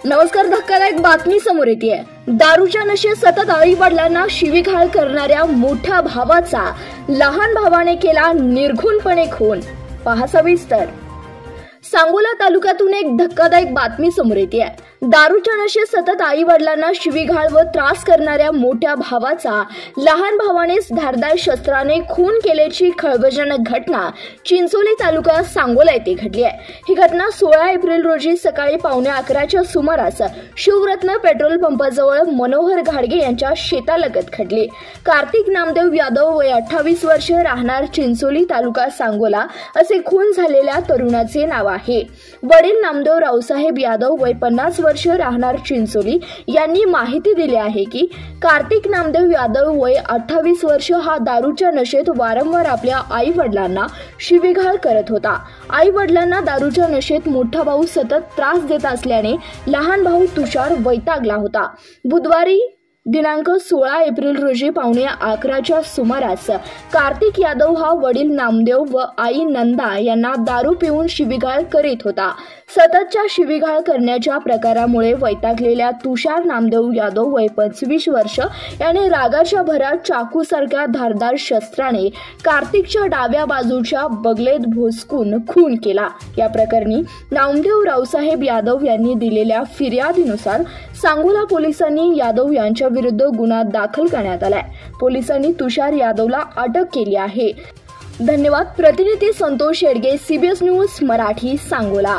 नमस्कार. धक्कादायक बातमी समोर येते. दारूच्या नशेत सतत आई वडिलांना शिवीगाळ करणाऱ्या मोठ्या भावाचा लहान भावाने केला निर्घृणपणे खून. पहा सविस्तर. सांगोला तालुक्यातून एक धक्कादायक बातमी समोर येते. दारूच्या नशेत सतत आई वडिलांना शिवीगाळ व त्रास करणाऱ्या मोठ्या भावाचा लहान भावानेच धारदार शस्त्राने खून केल्याची खळबळजनक घटना चिंचोली तालुका सांगोला येथे घडली आहे. ही घटना 16 एप्रिल रोजी सकाळी 11:15च्या सुमारास शिवरत्न पेट्रोल पंपाजवळ मनोहर घाडगे यांच्या शेतालगत घडली. कार्तिक नामदेव यादव वय 28 वर्ष, राहणार चिंचोली तालुका सांगोला असे खून झालेल्या तरुणाचे नाव आहे. वडील नामदेव रावसाहेब यादव वय 50 वर्ष, राहणार चिंचोली यांनी माहिती दिली आहे की कार्तिक नामदेव यादव वय 28 वर्ष हा दारूच्या नशेत वारंवार आपल्या आई वडिलांना शिवीगाळ करत होता. आई वडिलांना दारूच्या नशेत मोठा भाऊ सतत त्रास देत असल्याने लहान भाऊ तुषार वैतागला होता. बुधवारी दिनांक 16 एप्रिल रोजी 11:15च्या सुमारास कार्तिक यादव हा वडील नामदेव व आई नंदा यांना दारू पिऊन शिवीगाळ करीत होता. सततच्या शिवीगाळ करण्याच्या प्रकारामुळे वैतागलेल्या तुषार नामदेव यादव वय 25 वर्ष याने रागाच्या भरात चाकूसारख्या धारदार शस्त्राने कार्तिकच्या डाव्या बाजूच्या बगलेत भोसकून खून केला. या प्रकरणी नामदेव रावसाहेब यादव यांनी दिलेल्या फिर्यादीनुसार सांगोला पोलिसांनी यादव यांच्या विरुद्ध गुन्हा दाखल करण्यात आलाय. पोलिसांनी तुषार यादवला अटक केली आहे. धन्यवाद. प्रतिनिधी संतोष शेडगे, CBS न्यूज मराठी, सांगोला.